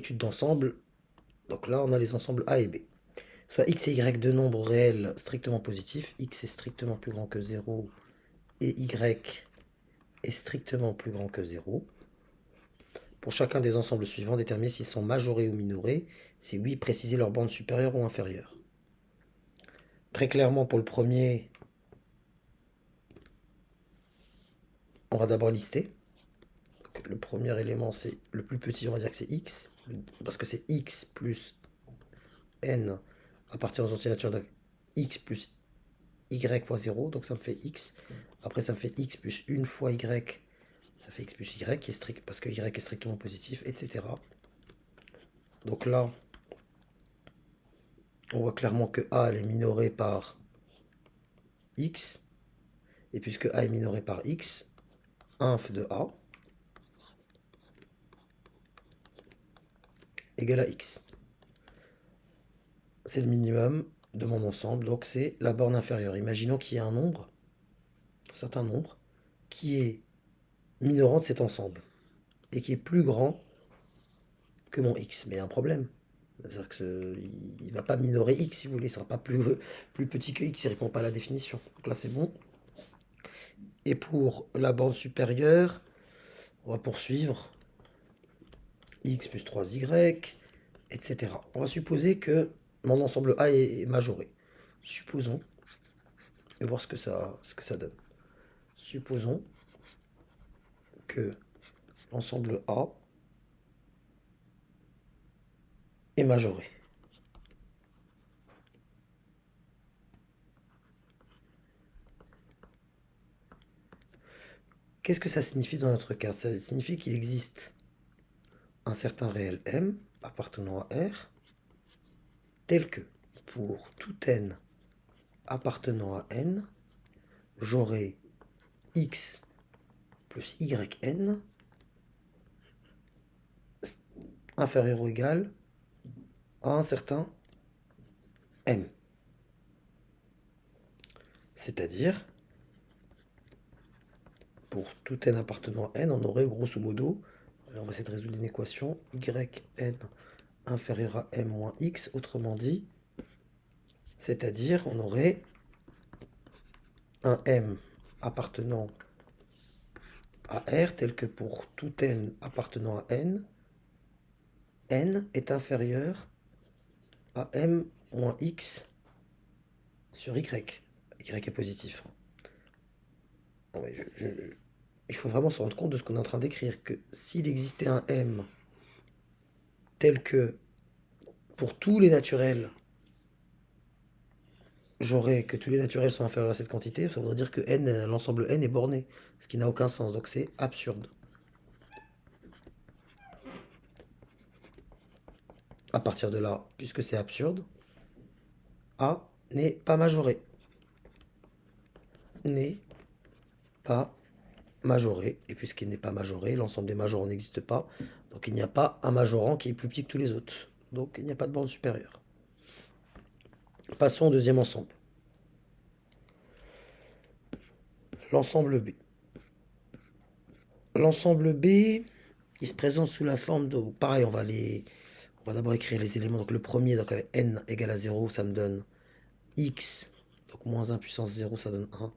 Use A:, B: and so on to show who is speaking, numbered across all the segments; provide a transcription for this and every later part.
A: étude d'ensemble. Donc là, on a les ensembles A et B. Soit x et y deux nombres réels strictement positifs, x est strictement plus grand que 0 et y est strictement plus grand que 0. Pour chacun des ensembles suivants, déterminer s'ils sont majorés ou minorés, si oui, préciser leur bande supérieure ou inférieure. Très clairement, pour le premier, on va d'abord lister. Donc, le premier élément, c'est le plus petit, on va dire que c'est x, parce que c'est x plus n appartient aux entiers naturels de x plus y fois 0, donc ça me fait x. Après, ça me fait x plus 1 fois y, ça fait x plus y, qui est strict, parce que y est strictement positif, etc. Donc là, on voit clairement que a elle est minorée par x, et puisque a est minoré par x, inf de a égale à x. C'est le minimum de mon ensemble, donc c'est la borne inférieure. Imaginons qu'il y ait un certain nombre, qui est minorant de cet ensemble, et qui est plus grand que mon x. Mais il y a un problème. C'est-à-dire qu'il ne va pas minorer x, si vous voulez, il ne sera pas plus petit que x, il ne répond pas à la définition. Donc là, c'est bon. Et pour la borne supérieure, on va poursuivre x plus 3y, etc. On va supposer que mon ensemble A est majoré. Supposons, et voir ce que ça donne. Supposons que l'ensemble A est majoré. Qu'est-ce que ça signifie dans notre cas? Ça signifie qu'il existe un certain réel M appartenant à R, tel que pour tout n appartenant à n, j'aurai x plus yn inférieur ou égal à un certain m. C'est-à-dire, pour tout n appartenant à n, on aurait grosso modo, on va essayer de résoudre une équation, yn inférieur à m moins x, autrement dit, c'est-à-dire on aurait un m appartenant à R tel que pour tout n appartenant à n, n est inférieur à m moins x sur y. Y est positif. Non, mais il faut vraiment se rendre compte de ce qu'on est en train d'écrire, que s'il existait un m tel que pour tous les naturels, j'aurais que tous les naturels sont inférieurs à cette quantité, ça voudrait dire que n, l'ensemble n est borné, ce qui n'a aucun sens, donc c'est absurde. À partir de là, puisque c'est absurde, A n'est pas majoré. N'est pas majoré. Et puisqu'il n'est pas majoré, l'ensemble des majorants n'existe pas. Donc il n'y a pas un majorant qui est plus petit que tous les autres. Donc il n'y a pas de borne supérieure. Passons au deuxième ensemble. L'ensemble B. L'ensemble B, il se présente sous la forme de... Pareil, on va d'abord écrire les éléments. Donc le premier, donc avec n égale à 0, ça me donne x. Donc moins 1 puissance 0, ça donne 1.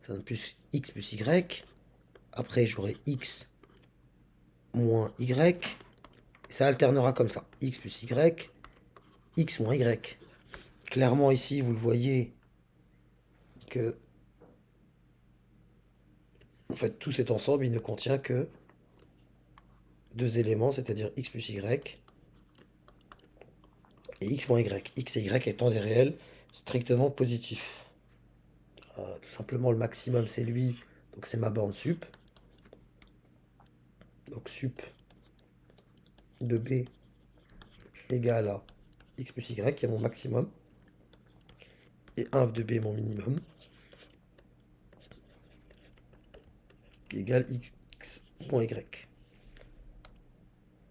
A: Ça donne plus x plus y. Après, j'aurai x moins y. Et ça alternera comme ça. X plus y, x moins y. Clairement ici, vous le voyez que en fait tout cet ensemble, il ne contient que deux éléments, c'est-à-dire x plus y et x moins y. X et y étant des réels strictement positifs. Tout simplement, le maximum, c'est lui, donc c'est ma borne sup. Donc sup de b égale à x plus y, qui est mon maximum, et inf de b mon minimum, qui égale x moins y.